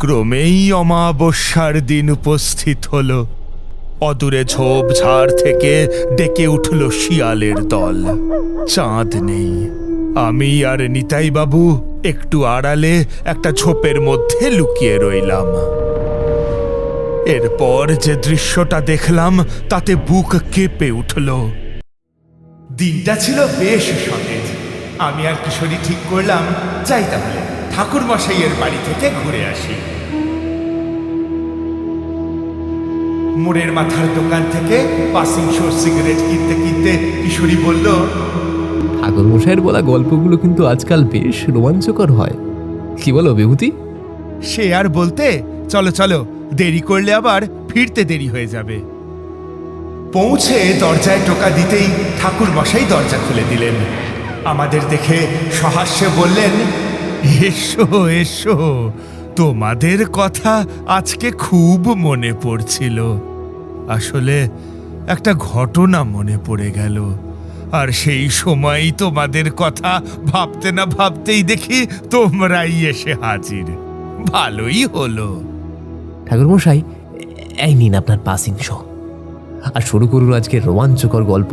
ক্রমেই অমাবস্যার দিন উপস্থিত হল। অদূরে ঝোপঝাড় থেকে ডেকে উঠল শিয়ালের দল। চাঁদ নেই। আমি আর নিতাই বাবু একটু আড়ালে একটা ঝোপের মধ্যে লুকিয়ে রইলাম। এরপর যে দৃশ্যটা দেখলাম তাতে বুক কেঁপে উঠল। দিনটা ছিল বেশ সতেজ। আমি আর কিশোরী ঠিক করলাম, যাই তাহলে ঠাকুর মশাইয়ের বাড়ি থেকে ঘুরে আসি। মোড়ের মাথার দোকান থেকে পাসিং শো সিগারেট কিনতে কিনতে কিশোরী বলল, ঠাকুর মশাইয়ের বলা গল্পগুলো কিন্তু আজকাল বেশ রোমাঞ্চকর হয়, কি বলো বিভূতি? সে আর বলতে, চলো চলো, দেরি করলে আবার ফিরতে দেরি হয়ে যাবে। পৌঁছে দরজায় টোকা দিতেই ঠাকুর মশাই দরজা খুলে দিলেন। আমাদের দেখে সহাস্যে বললেন, এসো এসো, তোমাদের কথা আজকে খুব মনে পড়ছিল। আসলে একটা ঘটনা মনে পড়ে গেল, আর সেই সময়ই তোমাদের কথা ভাবতে না ভাবতেই দেখি তোমরাই এসে হাজির। ভালোই হলো। ঠাকুর মশাই, এই নিন আপনার পাসিং শো, আর শুরু করুন আজকে রোমাঞ্চকর গল্প।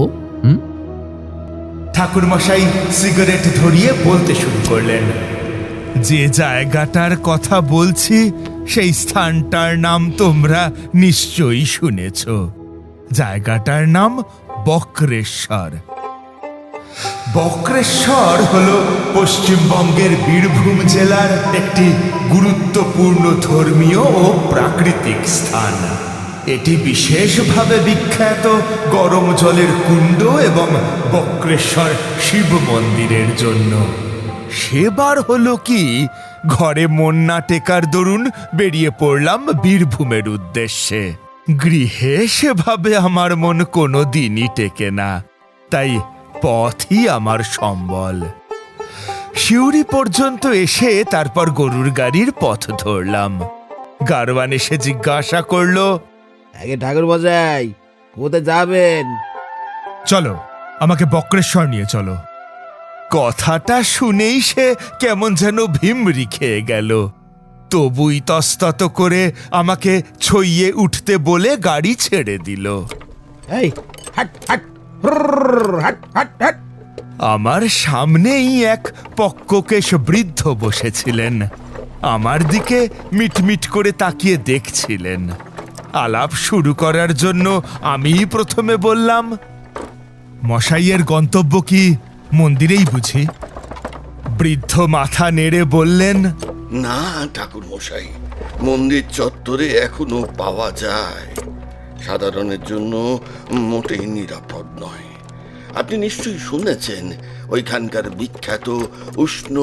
ঠাকুর মশাই সিগারেট ধরিয়ে বলতে শুরু করলেন, যে জায়গাটার কথা বলছি সেই স্থানটার নাম তোমরা নিশ্চয়ই শুনেছ। জায়গাটার নাম বক্রেশ্বর। বক্রেশ্বর হল পশ্চিমবঙ্গের বীরভূম জেলার একটি গুরুত্বপূর্ণ ধর্মীয় ও প্রাকৃতিক স্থান। এটি বিশেষভাবে বিখ্যাত গরম জলের কুণ্ড এবং বক্রেশ্বর শিব মন্দিরের জন্য। সেবার হলো কি, ঘরে মন না টেকার দরুন বেরিয়ে পড়লাম বীরভূমের উদ্দেশ্যে। গৃহে সেভাবে আমার মন কোনো দিনই টেকে না, তাই পথই আমার সম্বল। শিউরি পর্যন্ত এসে তারপর গরুর গাড়ির পথ ধরলাম। গারওয়ান এসে জিজ্ঞাসা করলো, আগে ঠাকুর মশাই, কোথায় যাবেন? চলো, আমাকে বক্রেশ্বর নিয়ে চলো। কথাটা শুনেই সে কেমন যেন ভিমরি খেয়ে গেল। তবু ইতস্তত করে আমাকে ছইয়ে উঠতে বলে গাড়ি ছেড়ে দিল। এই হাট হাট হুরর, হাট হাট হাট। আমার সামনেই এক পক্ককেশ বৃদ্ধ বসেছিলেন। আমার দিকে মিটমিট করে তাকিয়ে দেখছিলেন। আলাপ শুরু করার জন্য আমি প্রথমে বললাম, মশাইয়ের গন্তব্য কি মন্দিরেই বুঝি? বৃদ্ধ মাথা নেড়ে বললেন, না ঠাকুর মশাই, মন্দির চত্বরে এখনো পাওয়া যায়। সাধারণের জন্য মোটেই নিরাপদ নয়। আপনি নিশ্চয়ই শুনেছেন ওইখানকার বিখ্যাত উষ্ণ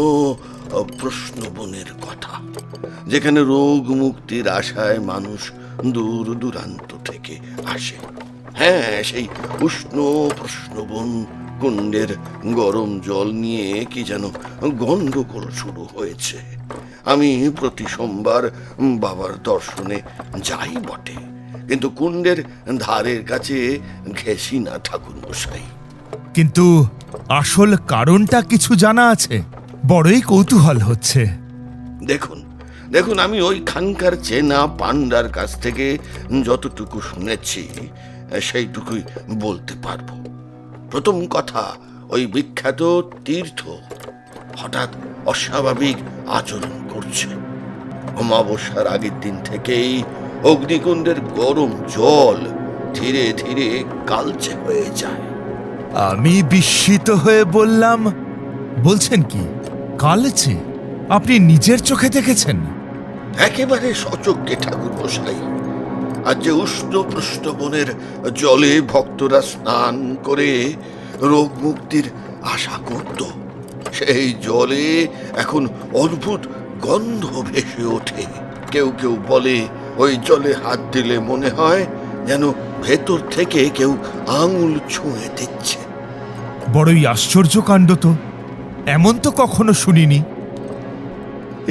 প্রশ্নবনের কথা, যেখানে রোগ মুক্তির আশায় মানুষ দূর দূরান্ত থেকে আসে। হ্যাঁ, সেই উষ্ণ প্রশ্নবন কুণ্ডের গরম জল নিয়ে কি যেন গন্ডগোল শুরু হয়েছে। আমি প্রতি সোমবার বাবার দর্শনে যাই বটে, কিন্তু কুণ্ডের ধারের কাছে ঘেঁষি না ঠাকুর মশাই। কিন্তু আসল কারণটা কিছু জানা আছে? বড়ই কৌতূহল হচ্ছে। দেখুন দেখুন, আমি ওইখানকার চেনা পান্ডার কাছ থেকে যতটুকু শুনেছি সেইটুকুই বলতে পারবো। প্রথম কথা, ওই বিখ্যাত তীর্থ হঠাৎ অস্বাভাবিক আচরণ করছে। অমাবস্যার আগের দিন থেকেই অগ্নিকুণ্ডের গরম জল ধীরে ধীরে কালচে হয়ে যায়। আমি বিস্মিত হয়ে বললাম, বলছেন কি, কালচে? আপনি নিজের চোখে দেখেছেন? একেবারে সচক্ষে ঠাকুর মশাই। আর যে উষ্ণ প্রশ্নবনের জলে ভক্তরা স্নান করে রোগ মুক্তির আশা করত, সেই জলে এখন অদ্ভুত গন্ধ ভেসে ওঠে। কেউ কেউ বলে ওই জলে হাত দিলে মনে হয় যেন ভেতর থেকে কেউ আঙুল ছুঁয়ে দিচ্ছে। বড়ই আশ্চর্য কাণ্ড তো, এমন তো কখনো শুনিনি।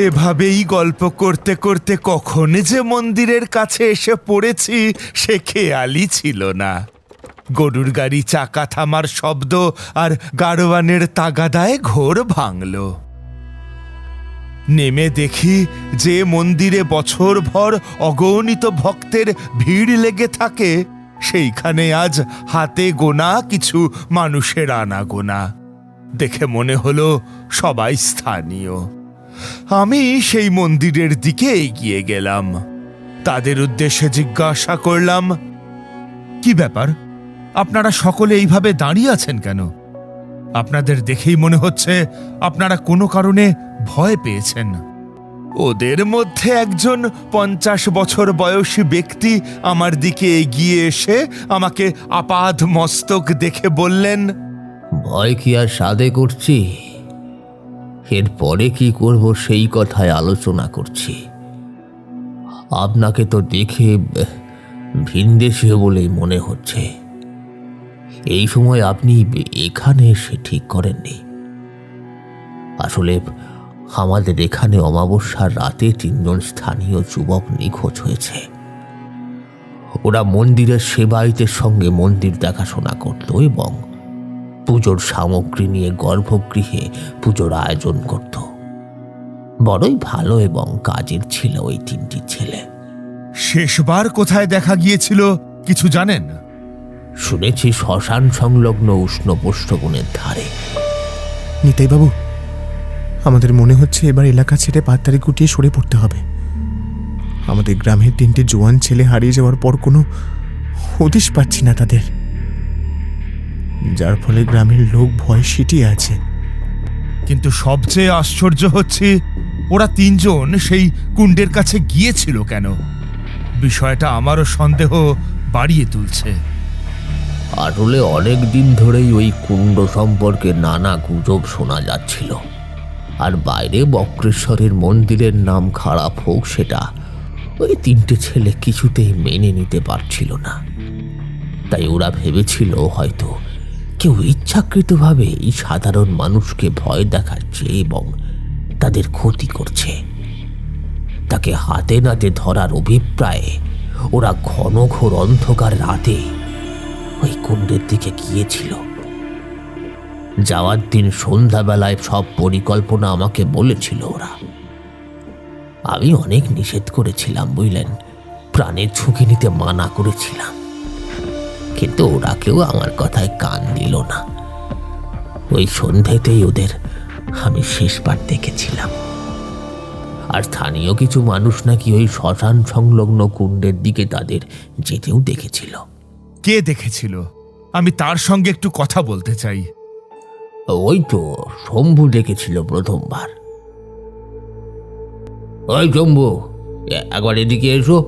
এভাবেই গল্প করতে করতে কখন যে মন্দিরের কাছে এসে পড়েছি সে খেয়ালই ছিল না। গরুর গাড়ি চাকা থামার শব্দ আর গাড়োয়ানের তাগাদায় ঘোর ভাঙল। নেমে দেখি যে মন্দিরে বছরভর অগণিত ভক্তের ভিড় লেগে থাকে, সেইখানে আজ হাতে গোনা কিছু মানুষের আনাগোনা। দেখে মনে হলো সবাই স্থানীয়। আমি সেই মন্দিরের দিকে এগিয়ে গেলাম। তাদের উদ্দেশ্যে জিজ্ঞাসা করলাম, কি ব্যাপার, আপনারা সকলে এইভাবে দাঁড়িয়ে আছেন কেন? আপনাদের দেখেই মনে হচ্ছে আপনারা কোনো কারণে ভয় পেয়েছেন। ওদের মধ্যে একজন 50 বছর বয়সী ব্যক্তি আমার দিকে এগিয়ে এসে আমাকে আপাদ মস্তক দেখে বললেন, ভয় কি আর সাধে করছি? এরপরে কি করব সেই কথায় আলোচনা করছি। আপনাকে তো দেখে ভিনদেশীয় বলেই মনে হচ্ছে। এই সময় আপনি এখানে এসে ঠিক করেননি। আসলে আমাদের এখানে অমাবস্যার রাতে 3 জন স্থানীয় যুবক নিখোঁজ হয়েছে। ওরা মন্দিরের সেবায়িতের সঙ্গে মন্দির দেখাশোনা করত এবং পুজোর সামগ্রী নিয়ে গর্ভগৃহে পুজোর আয়োজন করত। বড়ই ভালো এবং কাজের ছিল ওই 3টি ছেলে। শেষবার কোথায় দেখা গিয়েছিল কিছু জানেন? শুনেছি শ্মশান সংলগ্ন উষ্ণ পোষ্ঠবনের ধারে। নিতাই বাবু, আমাদের মনে হচ্ছে এবার এলাকা ছেড়ে পাতারি গুটিয়ে সরে পড়তে হবে। আমাদের গ্রামের 3টে জোয়ান ছেলে হারিয়ে যাওয়ার পর কোনো হদিশ পাচ্ছি না তাদের, যার ফলে গ্রামের লোক ভয় সিটিয়ে আছে। কিন্তু সবচেয়ে আশ্চর্য হচ্ছে ওরা 3 জন সেই কুণ্ডের কাছে গিয়েছিল কেন? বিষয়টা আমারও সন্দেহ বাড়িয়ে তুলছে। আসলে অনেক দিন ধরেই ওই কুণ্ড সম্পর্কে নানা গুজব শোনা যাচ্ছিল, আর বাইরে বক্রেশ্বরের মন্দিরের নাম খারাপ হোক সেটা ওই 3টে ছেলে কিছুতেই মেনে নিতে পারছিল না। তাই ওরা ভেবেছিল হয়তো কেউ ইচ্ছাকৃতভাবে এই সাধারণ মানুষকে ভয় দেখাচ্ছে এবং তাদের ক্ষতি করছে। তাকে হাতে নাতে ধরার অভিপ্রায়ে ওরা ঘনঘোর অন্ধকার রাতে ওই কুণ্ডের দিকে গিয়েছিল। যাওয়ার দিন সন্ধ্যাবেলায় সব পরিকল্পনা আমাকে বলেছিল ওরা। আমি অনেক নিষেধ করেছিলাম, বুঝলেন, প্রাণের ঝুঁকি নিতে মানা করেছিলাম, কিন্তু ওরা কেউ আমার কথায় কান দিল না। ওই সন্ধ্যেতেই ওদের আমি শেষবার দেখেছিলাম। আর স্থানীয় কিছু মানুষ নাকি ওই শ্মশান সংলগ্ন কুণ্ডের দিকে তাদের যেতেও দেখেছিল। কে দেখেছিল? আমি তার সঙ্গে একটু কথা বলতে চাই। ওই তো শম্ভু দেখেছিল প্রথমবার। ওই শম্ভু, একবার এদিকে এসো,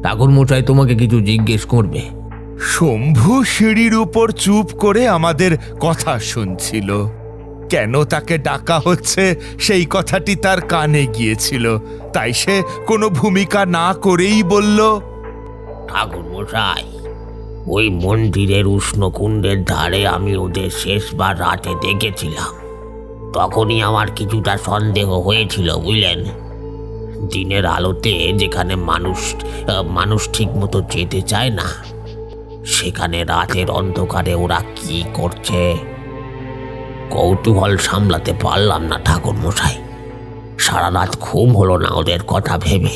ঠাকুর মশাই তোমাকে কিছু জিজ্ঞেস করবে। শম্ভু সিঁড়ির উপর চুপ করে আমাদের কথা শুনছিল। কেন তাকে ডাকা হচ্ছে সেই কথাটি তার কানে গিয়েছিল, তাই সে কোনো ভূমিকা না করেই বলল, ঠাকুর মশাই, ওই মন্দিরের উষ্ণকুণ্ডের ধারে আমি ওদের শেষবার রাতে দেখেছিলাম। তখনই আমার কিছুটা সন্দেহ হয়েছিল, বুঝলেন। দিনের আলোতে যেখানে মানুষ ঠিক মতো যেতে চায় না, সেখানে রাতের অন্ধকারে ওরা কি করছে কৌতূহল সামলাতে পারলাম না ঠাকুর মশাই। সারা রাত ঘুম হলো না ওদের কথা ভেবে।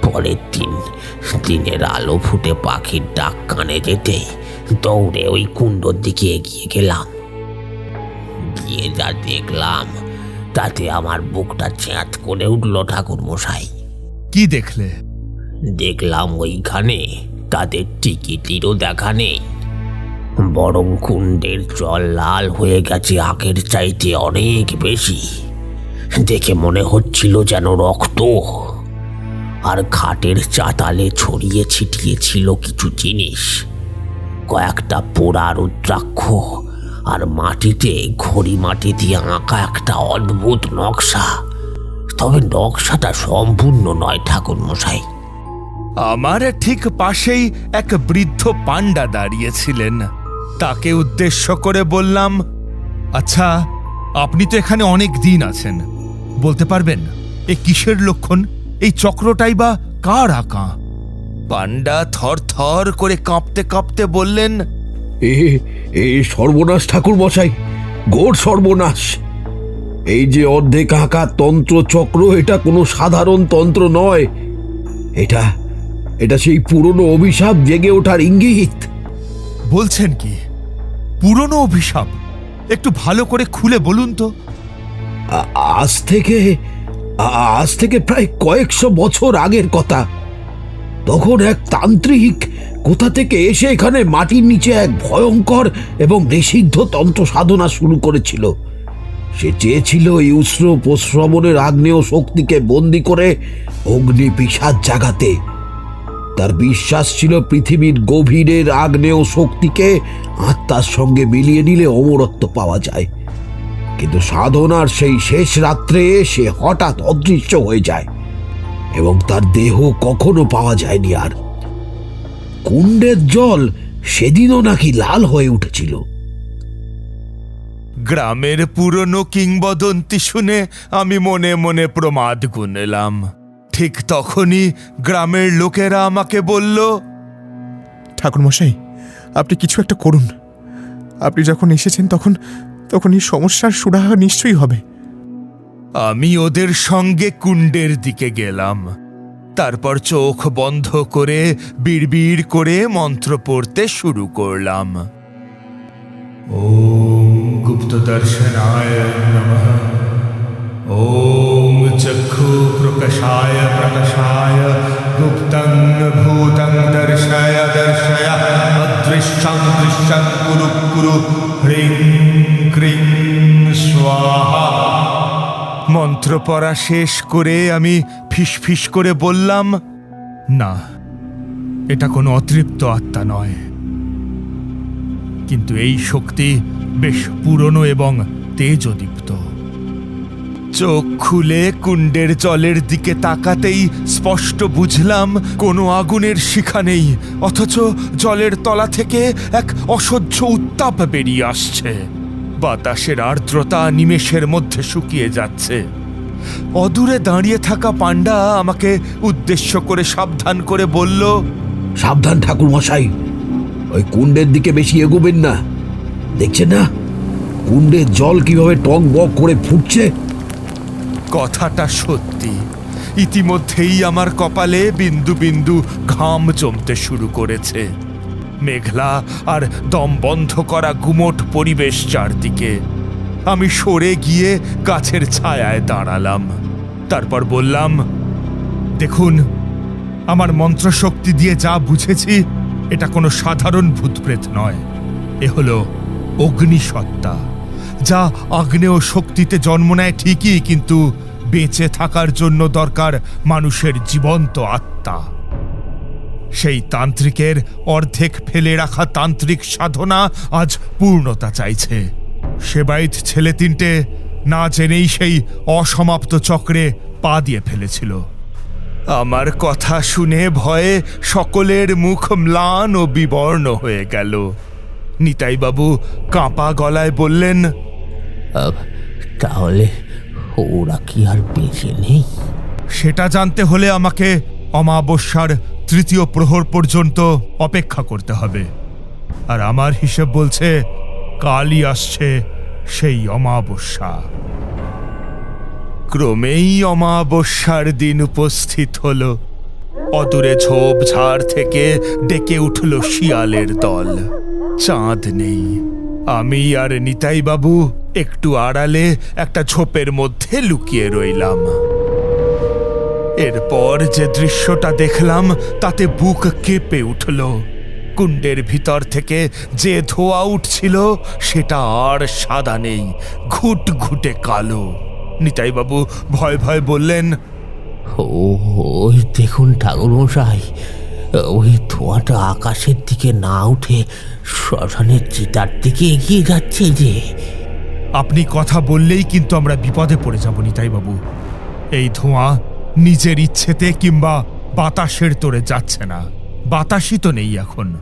পরের দিন দিনের আলো ফুটে পাখির ডাক কানে যেতেই দৌড়ে ওই কুণ্ডর দিকে এগিয়ে গেলাম। গিয়ে যা দেখলাম তাতে আমার বুকটা চ্যাঁত করে উঠল ঠাকুর মশাই। কি দেখলে? দেখলাম ওইখানে তাদের টিকিটিরও দেখা নেই, বরং কুণ্ডের জল লাল হয়ে গেছে আগের চাইতে অনেক বেশি। দেখে মনে হচ্ছিল যেন রক্ত। আর ঘাটের চাতালে ছড়িয়ে ছিটিয়ে ছিল কিছু জিনিস, কয়েকটা পোড়া রুদ্রাক্ষ আর মাটিতে ঘড়ি মাটি দিয়ে আঁকা একটা অদ্ভুত নকশা। তবে নকশাটা সম্পূর্ণ নয় ঠাকুর মশাই। আমার ঠিক পাশেই এক বৃদ্ধ পান্ডা দাঁড়িয়েছিলেন। তাকে উদ্দেশ্য করে বললাম, আচ্ছা, আপনি তো এখানে অনেক দিন আছেন, বলতে পারবেন এ কিসের লক্ষণ? এই চক্রটাই বা কার আঁকা? পান্ডা থর থর করে কাঁপতে কাঁপতে বললেন, এ সর্বনাশ ঠাকুর মশাই, ঘোর সর্বনাশ। এই যে অর্ধেক আঁকা তন্ত্রচক্র, এটা কোনো সাধারণ তন্ত্র নয়। এটা এটা সেই পুরনো অভিশাপ জেগে ওঠার ইঙ্গিত। বলছেন কি? পুরনো অভিশাপ? একটু ভালো করে খুলে বলুন তো। আ- আজ থেকে আজ থেকে প্রায় কয়েকশো বছর আগের কথা। তখন এক তান্ত্রিক কোথা থেকে এসে এখানে মাটির নিচে এক ভয়ঙ্কর এবং নিষিদ্ধ তন্ত্র সাধনা শুরু করেছিল। সে চেয়েছিল এই উষ্ণ প্রশ্রবণের আগ্নেয় শক্তিকে বন্দি করে অগ্নি বিষাদ জাগাতে। তার বিশ্বাস ছিল পৃথিবীর গভীরের আগ্নেয় শক্তিকে আত্মার সঙ্গে মিলিয়ে নিলে অমরত্ব পাওয়া যায়। কিন্তু সাধনার সেই শেষ রাত্রে সে হঠাৎ অদৃশ্য হয়ে যায় এবং তার দেহ কখনো পাওয়া যায়নি আর। কুণ্ডের জল সেদিনও নাকি লাল হয়ে উঠেছিল। গ্রামের পুরনো কিংবদন্তি শুনে আমি মনে মনে প্রমাদ গুনলাম। ঠিক তখনই গ্রামের লোকেরা আমাকে বলল, ঠাকুরমশাই, আপনি কিছু একটা করুন। আপনি যখন এসেছেন তখন তখন এই সমস্যার সুরাহা নিশ্চয়ই হবে। আমি ওদের সঙ্গে কুণ্ডের দিকে গেলাম। তারপর চোখ বন্ধ করে বিড়বিড় করে মন্ত্র পড়তে শুরু করলাম। ওম গুপ্ত দর্শনায় নমঃ, ওম চক্ষু প্রকাশায় প্রকাশায়, গুপ্তং ভূতং দর্শয় দর্শয়, অদৃশ্যং দৃশ্যং কুরু কুরু, হ্রিং ক্রিং স্বাহা। মন্ত্র পড়া শেষ করে আমি ফিসফিস করে বললাম, না, এটা কোনো অতৃপ্ত আত্মা নয়, কিন্তু এই শক্তি বেশ পুরনো এবং তেজদীপ্ত। চোখ খুলে কুণ্ডের জলের দিকে তাকাতেই স্পষ্ট বুঝলাম কোনো আগুনের শিখা নেই, অথচ জলের তলা থেকে এক অসহ্য উত্তাপ বেরিয়ে আসছে। বাতাসের আর্দ্রতা নিমেষের মধ্যে শুকিয়ে যাচ্ছে। অদূরে দাঁড়িয়ে থাকা পাণ্ডা আমাকে উদ্দেশ্য করে সাবধান করে বলল, সাবধান ঠাকুর মশাই, ওই কুণ্ডের দিকে বেশি এগোবেন না। দেখছেন না কুণ্ডের জল কিভাবে টক বক করে ফুটছে? কথাটা সত্যি। ইতিমধ্যেই আমার কপালে বিন্দু বিন্দু ঘাম জমতে শুরু করেছে। মেঘলা আর দম বন্ধ করা গুমোট পরিবেশ চারদিকে। আমি সরে গিয়ে গাছের ছায়ায় দাঁড়ালাম। তারপর বললাম, দেখুন, আমার মন্ত্রশক্তি দিয়ে যা বুঝেছি, এটা কোনো সাধারণ ভূতপ্রেত নয়। এ হলো অগ্নিসত্তা, যা আগ্নেয় শক্তিতে জন্ম নেয় ঠিকই, কিন্তু বেঁচে থাকার জন্য দরকার মানুষের জীবন্ত আত্মা। সেই তান্ত্রিকের অর্ধেক ফেলে রাখা তান্ত্রিক সাধনা আজ পূর্ণতা চাইছে। সেবাইত ছেলে তিনটে না জেনেই সেই অসমাপ্ত চক্রে পা দিয়ে ফেলেছিল। আমার কথা শুনে ভয়ে সকলের মুখ ম্লান ও বিবর্ণ হয়ে গেল। নিতাইবাবু কাঁপা গলায় বললেন, তাহলে ওরা কি আর বেঁচে নেই? সেটা জানতে হলে আমাকে অমাবস্যার তৃতীয় প্রহর পর্যন্ত অপেক্ষা করতে হবে। আর আমার হিসেব বলছে কালই আসছে সেই অমাবস্যা। ক্রমেই অমাবস্যার দিন উপস্থিত হলো। অদূরে ঝোপঝাড় থেকে ডেকে উঠল শিয়ালের দল। চাঁদ নেই। আমি আর নিতাইবাবু একটু আড়ালে একটা ঝোপের মধ্যে লুকিয়ে রইলাম। এরপর যে দৃশ্যটা দেখলাম তাতে বুক কেঁপে উঠল। কুণ্ডের ভিতর থেকে যে ধোঁয়া উঠছিল সেটা আর সাদা নেই, ঘুটঘুটে কালো। নিতাইবাবু ভয় ভয় বললেন, ওই দেখুন ঠাকুরমশাই, ওই ধোঁয়াটা আকাশের দিকে না উঠে শ্মশানের চিতার দিকে এগিয়ে যাচ্ছে যে। আপনি কথা বললেই কিন্তু আমরা বিপদে পড়ে যাব নিতাইবাবু। এই ধোঁয়া নিজের ইচ্ছেতে কিংবা বাতাসের তোড়ে যাচ্ছে না। বাতাসই তো নেই এখন।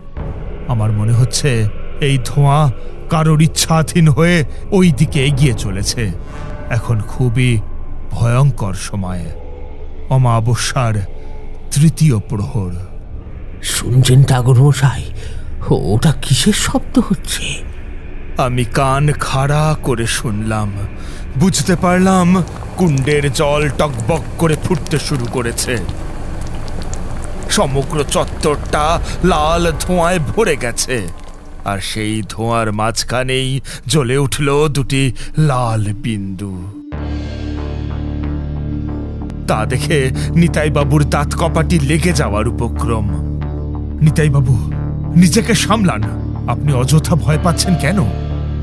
আমার মনে হচ্ছে এই ধোঁয়া কারোর ইচ্ছাধীন হয়ে ওই দিকে এগিয়ে চলেছে। এখন খুবই ভয়ঙ্কর সময়, অমাবস্যার তৃতীয় প্রহর। শুনছেন ঠাকুরমশাই, ওটা কিসের শব্দ হচ্ছে? আমি কান খাড়া করে শুনলাম, বুঝতে পারলাম কুণ্ডের জল টকবক করে ফুটতে শুরু করেছে। সমগ্র চত্বরটা লাল ধোঁয়ায় ভরে গেছে, আর সেই ধোঁয়ার মাঝখানেই জ্বলে উঠল দুটি লাল বিন্দু। তা দেখে নিতাইবাবুর দাঁত কপাটি লেগে যাওয়ার উপক্রম। নিতাইবাবু, নিজেকে সামলান। আপনি অযথা ভয় পাচ্ছেন কেন?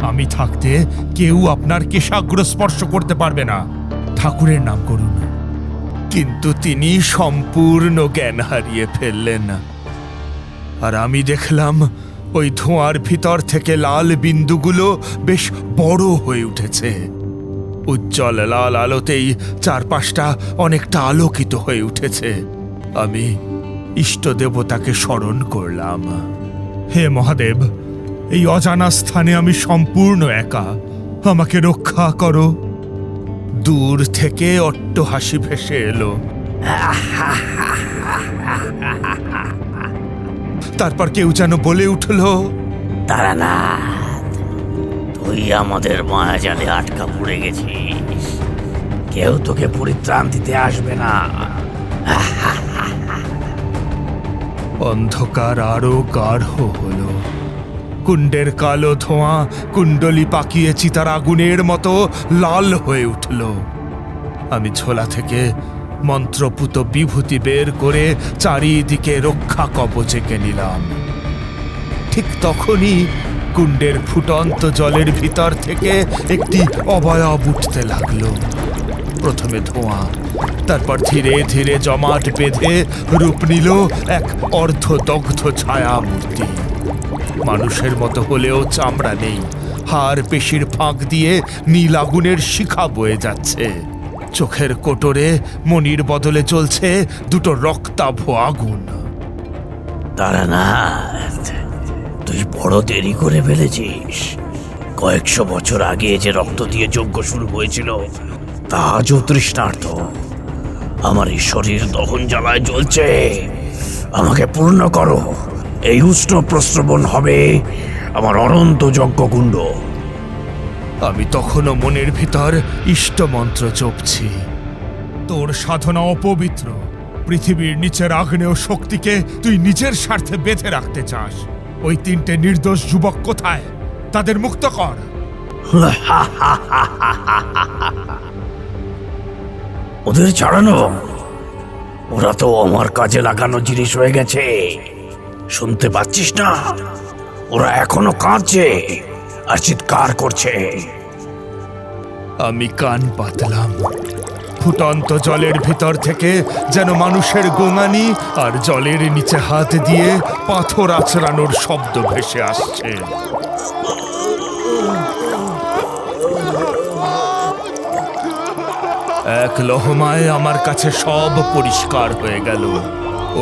আমি থাকতে কেউ আপনার কেশাগ্র স্পর্শ করতে পারবে না। ঠাকুরের নাম করুন। কিন্তু তিনি সম্পূর্ণ জ্ঞান হারিয়ে ফেললেন, আর আমি দেখলাম ওই ধোঁয়ার ভিতর থেকে লাল বিন্দুগুলো বেশ বড় হয়ে উঠেছে। উজ্জ্বল লাল আলোতেই চারপাশটা অনেকটা আলোকিত হয়ে উঠেছে। আমি ইষ্ট দেবতাকে স্মরণ করলাম। হে মহাদেব, এই অজানা স্থানে আমি সম্পূর্ণ একা, আমাকে রক্ষা করো। দূর থেকে অট্টহাসি ভেসে এলো। তারপর কেউ যেন বলে উঠল, তারানাথ, তুই আমাদের মায়াজালে আটকা পড়ে গেছিস। কেউ তোকে পরিত্রাণ দিতে আসবে না। অন্ধকার আরো গাঢ় হলো। কুণ্ডের কালো ধোঁয়া কুণ্ডলি পাকিয়ে চিতার আগুনের মতো লাল হয়ে উঠল। আমি ঝোলা থেকে মন্ত্রপুত বিভূতি বের করে চারিদিকে রক্ষা কবচ এঁকে নিলাম। ঠিক তখনই কুণ্ডের ফুটন্ত জলের ভিতর থেকে একটি অবয়ব উঠতে লাগলো। প্রথমে ধোঁয়া, তারপর ধীরে ধীরে জমাট বেঁধে রূপ নিল এক অর্ধদগ্ধ ছায়া মূর্তি। মানুষের মতো হলেও চামড়া নেই, হাড় পেশির ফাঁক দিয়ে নীল আগুনের শিখা বয়ে যাচ্ছে। চোখের কোটরে মণির বদলে জ্বলছে দুটো রক্তাভ আগুন। তারানাথ, তুই বড় দেরি করে ফেলেছিস। কয়েকশো বছর আগে যে রক্ত দিয়ে যজ্ঞ শুরু হয়েছিল তা আজও তৃষ্ণার্ত। আমার এই শরীর দহন জ্বালায় জ্বলছে। আমাকে পূর্ণ করো। এই উষ্ণ প্রস্রবণ হবে আমার অনন্ত যজ্ঞকুণ্ড। আমি তখনও মনের ভিতর ইষ্ট মন্ত্র জপছি। তোর সাধনা অপবিত্র। পৃথিবীর নিচের আগ্নেয় শক্তিকে তুই নিজের স্বার্থে বেঁধে রাখতে চাস। ওই তিনটে নির্দোষ যুবক কোথায়? তাদের মুক্ত কর। ওদের ছাড়ানো? ওরা তো আমার কাজে লাগানো জিনিস হয়ে গেছে। শুনতে পাচ্ছিস না? ওরা এখনো কাঁদছে আর চিৎকার করছে। আমি কান পাতলাম। ফুটন্ত জলের ভিতর থেকে যেন মানুষের গোঙানি আর জলের নিচে হাত দিয়ে পাথর আছড়ানোর শব্দ ভেসে আসছে। এক লহমায় আমার কাছে সব পরিষ্কার হয়ে গেল।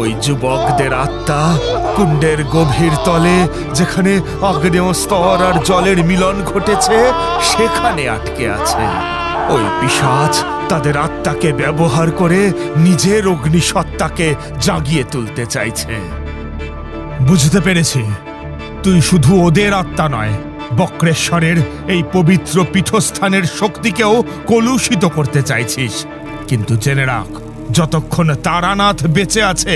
ওই যুবকদের আত্মা কুণ্ডের গভীর তলে, যেখানে আগ্নেয় স্তর আর জলের মিলন ঘটেছে, সেখানে আটকে আছে। ওই পিশাচ তাদের আত্মাকে ব্যবহার করে নিজের অগ্নিসত্তাকে জাগিয়ে তুলতে চাইছে। বুঝতে পেরেছি, তুই শুধু ওদের আত্মা নয়, বক্রেশ্বরের এই পবিত্র পীঠস্থানের শক্তিকেও কলুষিত করতে চাইছিস। কিন্তু জেনে রাখ, যতক্ষণ তারানাথ বেঁচে আছে,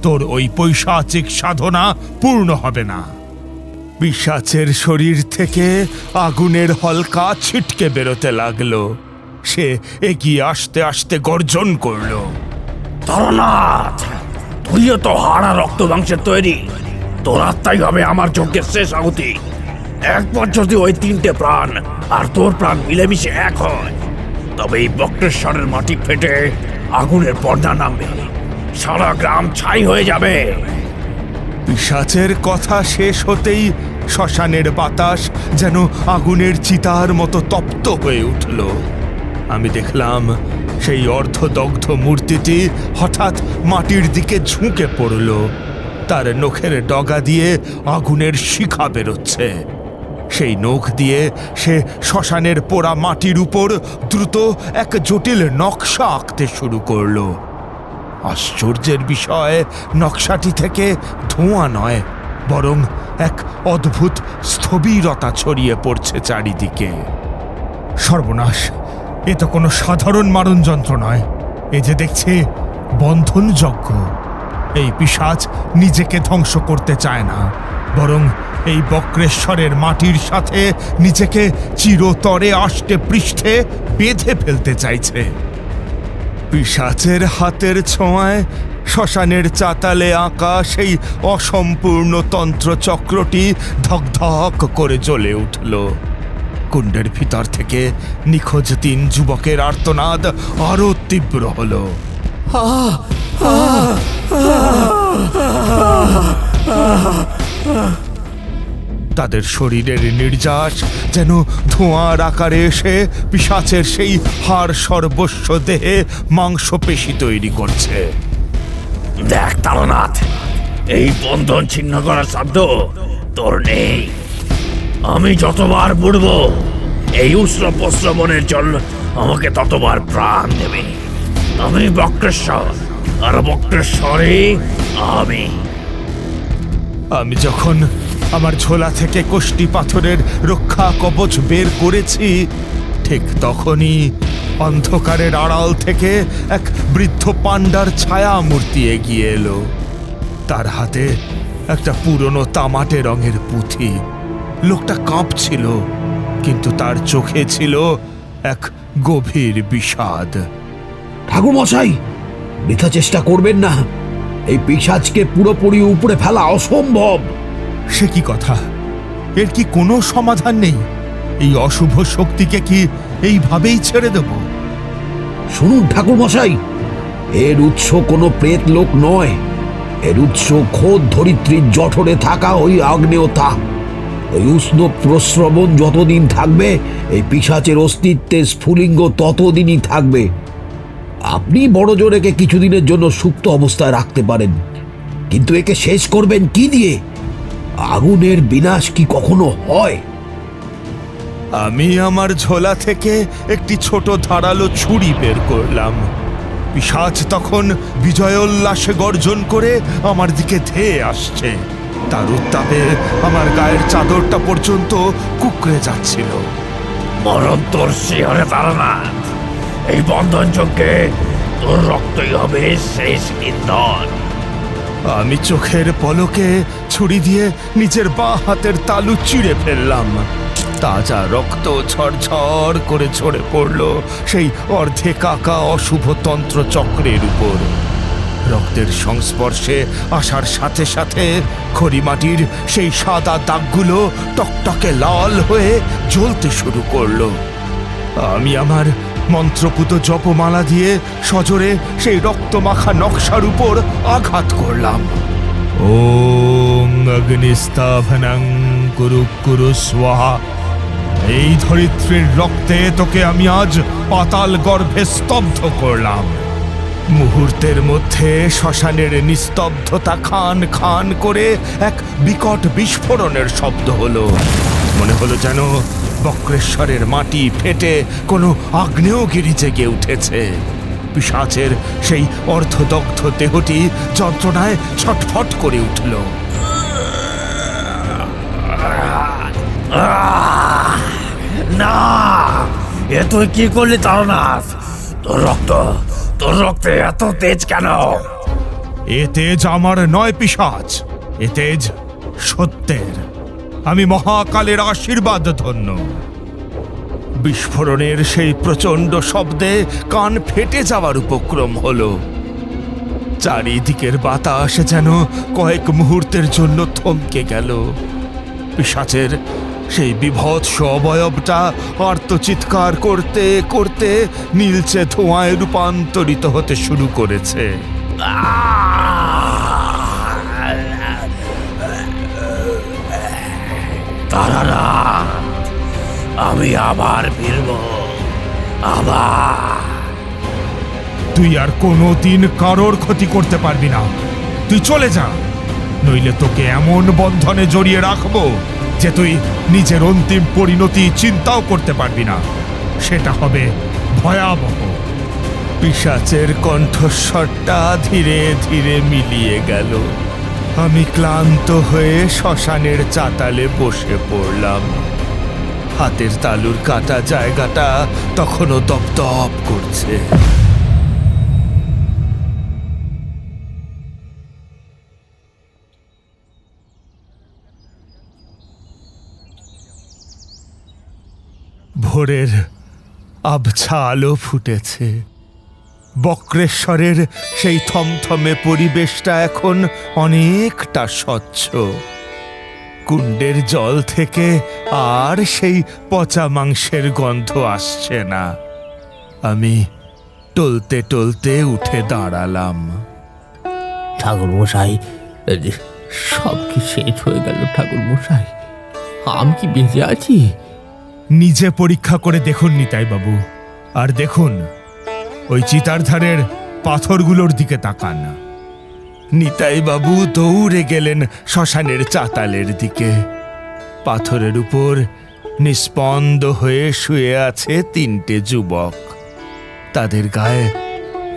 তোর ওই পৈশাচিক সাধনা পূর্ণ হবে না। পিশাচের শরীর থেকে আগুনের হলকা ছিটকে বেরোতে লাগলো। সে এগিয়ে আসতে আসতে গর্জন করলো, তারানাথ, তুইও তো হাড়া রক্ত মাংসের তৈরি। তোর আত্মাই হবে আমার যজ্ঞের শেষ আহুতি। একবার যদি ওই তিনটে প্রাণ আর তোর প্রাণ মিলেমিশে এক হয়, তবে এই বক্রেশ্বরের মাটি ফেটে আগুনের পর্দা নামবে। সারা গ্রাম ছাই হয়ে যাবে। পিশাচের কথা শেষ হতেই শ্মশানের বাতাস যেন আগুনের চিতার মতো তপ্ত হয়ে উঠল। আমি দেখলাম সেই অর্ধদগ্ধ মূর্তিটি হঠাৎ মাটির দিকে ঝুঁকে পড়ল। তার নখের ডগা দিয়ে আগুনের শিখা বেরোচ্ছে। সেই নখ দিয়ে সে শ্মশানের পোড়া মাটির উপর দ্রুত এক জটিল নকশা আঁকতে শুরু করলো। আশ্চর্যের বিষয়, নকশাটি থেকে ধোঁয়া নয়, বরং এক অদ্ভুত স্থবিরতা ছড়িয়ে পড়ছে চারিদিকে। সর্বনাশ, এ তো কোনো সাধারণ মারণ যন্ত্র নয়, এ যে দেখছি বন্ধন যজ্ঞ। এই পিশাচ নিজেকে ধ্বংস করতে চায় না, বরং এই বক্রেশ্বরের মাটির সাথে নিজেকে চিরতরে আষ্টে পৃষ্ঠে বেঁধে ফেলতে চাইছে। পিশাচের হাতের ছোঁয়ায় শ্মশানের চাতালে আঁকা সেই অসম্পূর্ণ তন্ত্রচক্রটি ধকধক করে জ্বলে উঠল। কুণ্ডের ভিতর থেকে নিখোঁজ 3 যুবকের আর্তনাদ আরো তীব্র হলো। তাদের শরীরের নির্যাস যেন ধোঁয়ার আকারে এসে পিশাচের সেই হাড় সর্বস্ব দেহে মাংসপেশি তৈরি করছে। দেখ তারনাথ, এই বন্ধন ছিন্ন করার শব্দ তোর নেই। আমি যতবার বুড়ব, এই উষ্ণ প্রশ্রবণের জল আমাকে ততবার প্রাণ দেবে। আমি বক্রেশ্বর, আর বক্রেশ্বরে আমি। আমি যখন আমার ঝোলা থেকে কোষ্টি পাথরের রক্ষা কবচ বের করেছি, ঠিক তখনই অন্ধকারের আড়াল থেকে এক বৃদ্ধ পাণ্ডার ছায়া মূর্তি এগিয়ে এলো। তার হাতে একটা পুরনো তামাটে রঙের পুঁথি। লোকটা কাঁপছিল, কিন্তু তার চোখে ছিল এক গভীর বিষাদ। ঠাকুর মশাই, বৃথা চেষ্টা করবেন না। এই পিশাচকে পুরোপুরি উপরে ফেলা অসম্ভব। সে কি কথা? এর কি কোনো সমাধান নেই? এই অশুভ শক্তিকে কি এইভাবেই ছেড়ে দেব? শুনুন ঠাকুর মশাই, এর উৎস কোনো প্রেত লোক নয়। এর উৎস খোদ ধরিত্রীর জঠরে থাকা ওই আগ্নেয়তা। ওই উষ্ণ প্রস্রবণ যতদিন থাকবে, এই পিশাচের অস্তিত্বের স্ফুলিঙ্গ ততদিনই থাকবে। আপনি বড় জোর একে কিছুদিনের জন্য সুপ্ত অবস্থায় রাখতে পারেন, কিন্তু একে শেষ করবেন কি দিয়ে? আগুনের বিনাশ কি কখনো হয়? আমি আমার ঝোলা থেকে একটি ছোট ধারালো ছুরি বের করলাম। পিশাচ তখন বিজয়োল্লাসে গর্জন করে আমার দিকে ধেয়ে আসছে। তার উত্তাপে আমার গায়ের চাদরটা পর্যন্ত কুঁকড়ে যাচ্ছিল। মরণ তোর শিহরে তারনাথ। এই বন্ধন যজ্ঞে তোর রক্তই হবে শেষ ইন্ধন। আমি চোখের পলকে ছুরি দিয়ে নিজের বাঁ হাতের তালু চিড়ে ফেললাম। তাজা রক্ত ঝরঝর করে ঝরে পড়ল সেই অর্ধেক আঁকা অশুভ তন্ত্র চক্রের উপর। রক্তের সংস্পর্শে আসার সাথে সাথে খড়িমাটির সেই সাদা দাগগুলো টকটকে লাল হয়ে জ্বলতে শুরু করলো। আমি আমার মন্ত্রপুত জপমালা দিয়ে সজোরে সেই রক্তমাখা নকশার উপর আঘাত করলাম। ওং অগ্নিস্তাভনং কুরু কুরু স্বাহা। এই ধরিত্রীর রক্তে তোকে আমি আজ পাতাল গর্ভে স্তব্ধ করলাম। মুহূর্তের মধ্যে শ্মশানের নিস্তব্ধতা খান খান করে এক বিকট বিস্ফোরণের শব্দ হলো। মনে হলো যেন বক্রেশ্বরের মাটি ফেটে কোনো আগ্নেয়গিরি জেগে উঠেছে। পিশাচের সেই অর্ধদগ্ধ দেহটি যন্ত্রণায় ছটফট করে উঠল। না, এ তুই কি করলি তারনাথ? তোর রক্তে এত তেজ কেন? এ তেজ আমার নয় পিশাচ, এ তেজ সত্যের। আমি মহাকালের আশীর্বাদ ধন্য। বিস্ফোরণের সেই প্রচণ্ড শব্দে কান ফেটে যাওয়ার উপক্রম হলো। চারিদিকের বাতাস যেন কয়েক মুহূর্তের জন্য থমকে গেল। পিশাচের সেই বিভৎস অবয়বটা আর্তচিৎকার করতে করতে নীলচে ধোঁয়ায় রূপান্তরিত হতে শুরু করেছে। তারানাথ, আমি আবার ফিরব, আবার। তুই আর কোনোদিন কারোর ক্ষতি করতে পারবি না। তুই চলে যা, নইলে তোকে এমন বন্ধনে জড়িয়ে রাখবো যে তুই নিজের অন্তিম পরিণতি চিন্তাও করতে পারবি না। সেটা হবে ভয়াবহ। পিশাচের কণ্ঠস্বরটা ধীরে ধীরে মিলিয়ে গেল। আমি ক্লান্ত হয়ে শ্মশানের চাতালে বসে পড়লাম। হাতের তালুর কাটা জায়গাটা তখনও দপদপ করছে। ভোরের আবছা আলো ফুটেছে। বক্রেশ্বরের সেই থমথমে পরিবেশটা এখন অনেকটা স্বচ্ছ। কুণ্ডের জল থেকে আর সেই পচা মাংসের গন্ধ আসছে না। আমি টলতে টলতে উঠে দাঁড়ালাম। ঠাকুর মশাই, সব কি শেষ হয়ে গেল ঠাকুর মশাই? আমি কি বেঁচে আছি? নিজে পরীক্ষা করে দেখুন নিতাই বাবু, আর দেখুন ওই চিতার ধারের পাথরগুলোর দিকে তাকান। নিতাই বাবু দৌড়ে গেলেন শ্মশানের চাতালের দিকে। পাথরের উপর নিস্পন্দ হয়ে শুয়ে আছে 3টে যুবক। তাদের গায়ে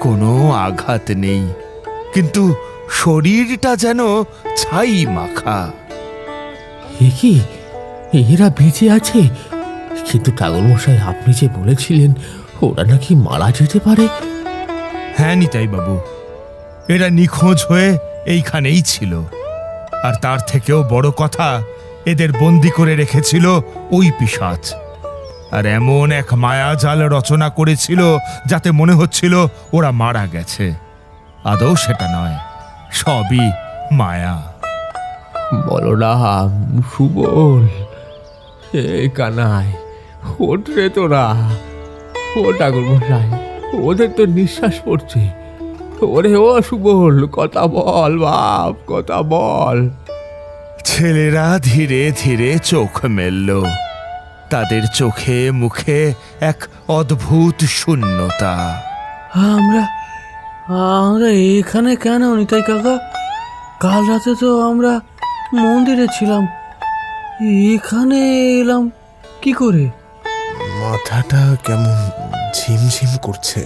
কোনো আঘাত নেই, কিন্তু শরীরটা যেন ছাই মাখা। এ কি, এরা বেঁচে আছে? কিন্তু ঠাকুর মশাই, আপনি যে বলেছিলেন ওরা নাকি মারা যেতে পারে। হ্যাঁ নিতাই বাবু, এরা নিখোঁজ হয়ে এইখানেই ছিল। আর তার থেকেও বড় কথা, এদের বন্দি করে রেখেছিল ওই পিশাচ। আর এমন এক মায়াজাল রচনা করেছিল যাতে মনে হচ্ছিল ওরা মারা গেছে। আদৌ সেটা নয়, সবই মায়া। বলরাম, সুবল, এই কানাই, ওঠ রে তোরা। ও ঠাকুর মশাই, ওদের তো নিঃশ্বাস পড়ছে। ওরে ও সুবল, কথা বল বাপ, কথা বল। ছেলেরা ধীরে ধীরে চোখ মেলল। তাদের চোখে মুখে এক অদ্ভুত শূন্যতা। আমরা আমরা এখানে কেন নিতাই কাকা? কাল রাতে তো আমরা মন্দিরে ছিলাম, এখানে এলাম কি করে? মাথাটা কেমন ঝিমঝিম করছে।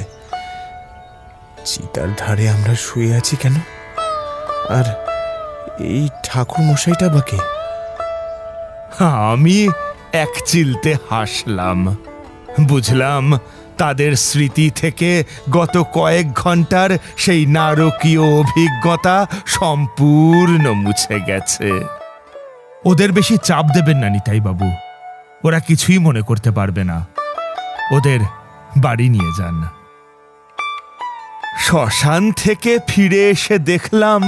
চিতার ধারে আমরা শুয়ে আছি কেন? আর এই ঠাকুর মশাইটা বাকে? আমি এক চিলতে হাসলাম। বুঝলাম তাদের স্মৃতি থেকে গত কয়েক ঘন্টার সেই নারকীয় অভিজ্ঞতা সম্পূর্ণ মুছে গেছে। ওদের বেশি চাপ দেবেন না নিতাই বাবু, ওরা কিছুই মনে করতে পারবে না। ওদের বাড়ি নিয়ে যান। শ্মশান থেকে ফিরে এসে দেখলাম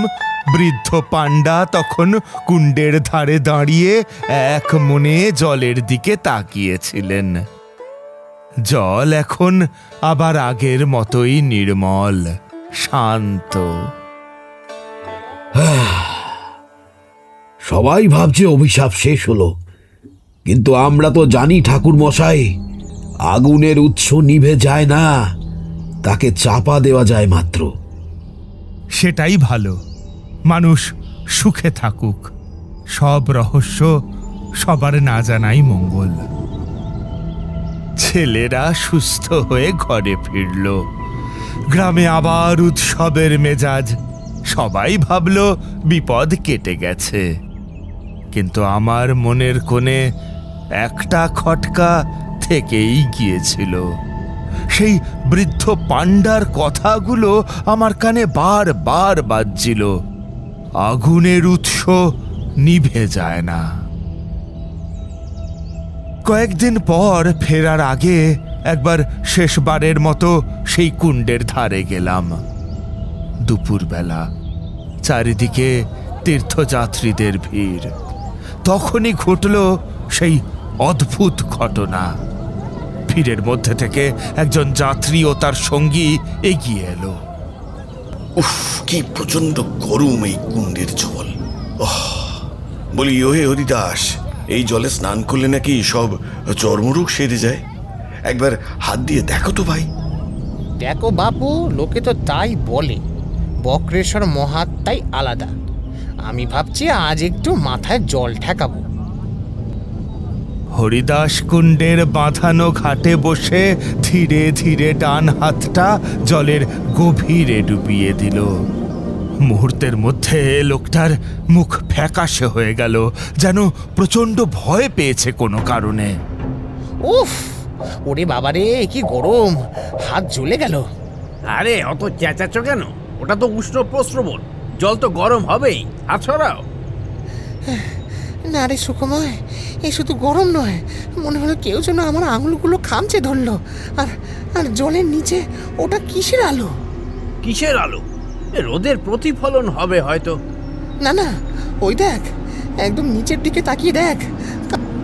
বৃদ্ধ পাণ্ডা তখন কুণ্ডের ধারে দাঁড়িয়ে এক মনে জলের দিকে তাকিয়েছিলেন। জল এখন আবার আগের মতোই নির্মল, শান্ত। সবাই ভাবছে অভিশাপ শেষ হলো, কিন্তু আমরা তো জানি ঠাকুর মশাই, আগুনের উৎস নিভে যায় না, তাকে চাপা দেওয়া যায় মাত্র। সেটাই ভালো, মানুষ সুখে থাকুক। সব রহস্য সবার না জানাই মঙ্গল। ছেলেরা সুস্থ হয়ে ঘরে ফিরল। গ্রামে আবার উৎসবের মেজাজ। সবাই ভাবল বিপদ কেটে গেছে, কিন্তু আমার মনের কোণে একটা খটকা থেকেই গিয়েছিল। সেই বৃদ্ধ পাণ্ডার কথাগুলো আমার কানে বারবার বাজছিল। আগুনের উৎস নিভে যায় না। কয়েকদিন পর ফেরার আগে একবার শেষবারের মতো সেই কুণ্ডের ধারে গেলাম। দুপুরবেলা, চারিদিকে তীর্থযাত্রীদের ভিড়। তখনই ঘটল সেই অদ্ভুত ঘটনা। ভিড়ের মধ্যে থেকে একজন যাত্রী ও তার সঙ্গী এগিয়ে এলো। উফ, কি প্রচন্ড গরম এই কুণ্ডের জল। বলি, ওহে হরিদাস, এই জলে স্নান করলে নাকি সব চর্মরোগ সেরে যায়। একবার হাত দিয়ে দেখো তো ভাই। দেখো বাপু, লোকে তো তাই বলে। বক্রেশ্বর মহাত্মাই আলাদা। আমি ভাবছি আজ একটু মাথায় জল ঠেকাবো। হরিদাস কুণ্ডের বাঁধানো ঘাটে বসে ধীরে ধীরে ডান হাতটা জলের গভীরে ডুবিয়ে দিল। মুহূর্তের মধ্যে লোকটার মুখ ফ্যাকাশে হয়ে গেল, যেন প্রচণ্ড ভয় পেয়েছে কোনো কারণে। উফ, ওরে বাবারে, কি গরম, হাত জ্বলে গেল। আরে অত চেঁচাচ্ছ কেন? ওটা তো উষ্ণ প্রস্রবণ, জল তো গরম হবেই। হাত সরাও। না রে সুকুমার, এ শুধু গরম নয়, মনে হলো কেউ যেন আমার আঙুলগুলো খামচে ধরলো। আর আর জলের নিচে ওটা কিসের আলো? কিসের আলো? এ রোদের প্রতিফলন হবে হয়তো। না না, ওই দেখ, একদম নিচের দিকে তাকিয়ে দেখ,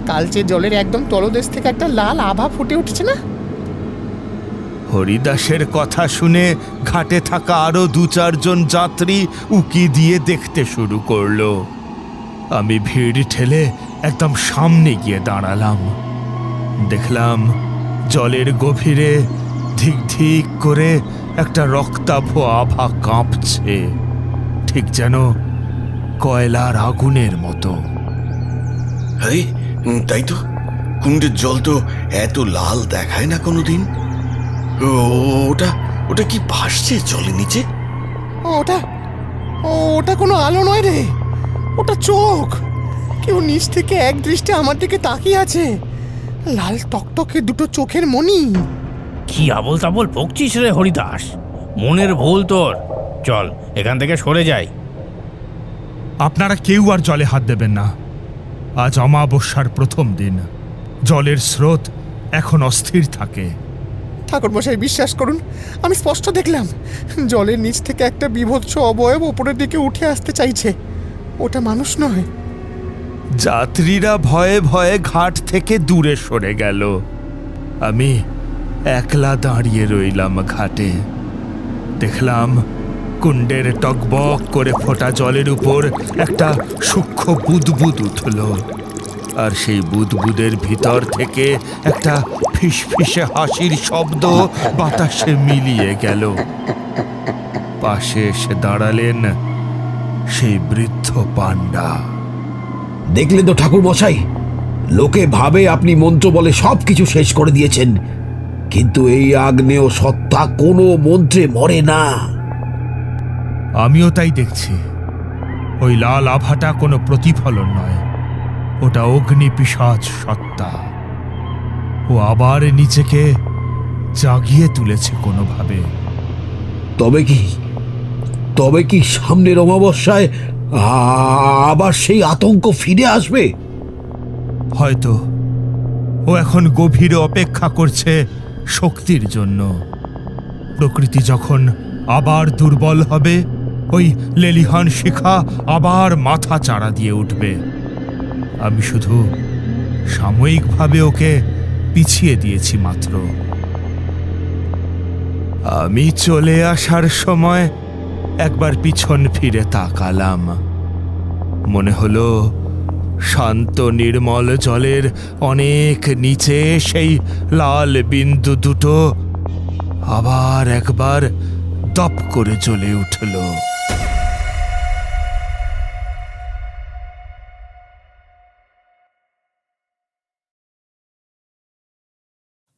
কালচে জলের একদম তলদেশ থেকে একটা লাল আভা ফুটে উঠছে না? হরিদাসের কথা শুনে ঘাটে থাকা আরো 2-4 যাত্রী উকি দিয়ে দেখতে শুরু করলো। আমি ভিড় ঠেলে একদম সামনে গিয়ে দাঁড়ালাম। দেখলাম জলের গভীরে ধিক ধিক করে একটা রক্তাভ আভা কাঁপছে, ঠিক যেন কয়লার আগুনের মতো। আরে তাই তো, কুণ্ডের জল তো এত লাল দেখায় না কোনোদিন। ওটা ওটা কি ভাসছে জলের নিচে? ওটা ওটা কোনো আলো নয় রে, ওটা চোখ। কেউ নিচ থেকে এক দৃষ্টে আমার দিকে তাকিয়ে আছে, লাল টকটকে দুটো চোখের মণি। কি আবল তাবল বকছিস রে হরিদাস? মনের ভুল তোর। চল এখান থেকে সরে যাই। আপনারা কেউ আর জলে হাত দেবেন না। আজ অমাবস্যার প্রথম দিন, জলের স্রোত এখন অস্থির থাকে। ঠাকুর মশাই, বিশ্বাস করুন, আমি স্পষ্ট দেখলাম জলের নিচ থেকে একটা বিভৎস অবয়ব উপরের দিকে উঠে আসতে চাইছে। ওটা মানুষ নয়। যাত্রীরা ভয়ে ভয়ে ঘাট থেকে দূরে সরে গেল। আমি একলা দাঁড়িয়ে রইলাম ঘাটে। দেখলাম কুণ্ডের টকবক করে ফোটা জলের উপর একটা সূক্ষ্ম বুদবুদ উঠল, আর সেই বুদবুদের ভিতর থেকে একটা ফিসফিসে হাসির শব্দ বাতাসে মিলিয়ে গেল। পাশে এসে দাঁড়ালেন সেই বৃদ্ধ পাণ্ডা। দেখলেন তো ঠাকুর মশাই, লোকে ভাবে আপনি মন্ত্র বলে সবকিছু শেষ করে দিয়েছেন, কিন্তু এই আগ্নেয় সত্তা কোনো মন্ত্রে মরে না। আমিও তাই দেখছি। ওই লাল আভাটা কোনো প্রতিফলন নয়, ওটা অগ্নি পিশাচ সত্তা। ও আবার নিজেকে জাগিয়ে তুলেছে কোনোভাবে। তবে কি সামনের অমাবস্যায় আবার সেই আতঙ্ক ফিরে আসবে? হয়তো ও এখন গভীরে অপেক্ষা করছে শক্তির জন্য। প্রকৃতি যখন আবার দুর্বল হবে, ওই লেলিহান শিখা আবার মাথা চাড়া দিয়ে উঠবে। আমি শুধু সাময়িকভাবে ওকে পিছিয়ে দিয়েছি মাত্র। আমি চলে আসার সময় একবার পিছন ফিরে তাকালাম। মনে হলো শান্ত নির্মল জলের অনেক নিচে সেই লাল বিন্দু দুটো আবার একবার দপ করে জ্বলে উঠল।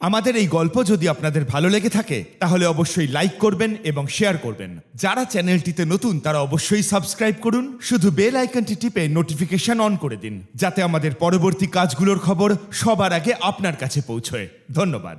আমাদের এই গল্প যদি আপনাদের ভালো লেগে থাকে তাহলে অবশ্যই লাইক করবেন এবং শেয়ার করবেন। যারা চ্যানেলটিতে নতুন তারা অবশ্যই সাবস্ক্রাইব করুন। শুধু বেল আইকনটি টিপে নোটিফিকেশন অন করে দিন, যাতে আমাদের পরবর্তী কাজগুলোর খবর সবার আগে আপনার কাছে পৌঁছয়। ধন্যবাদ।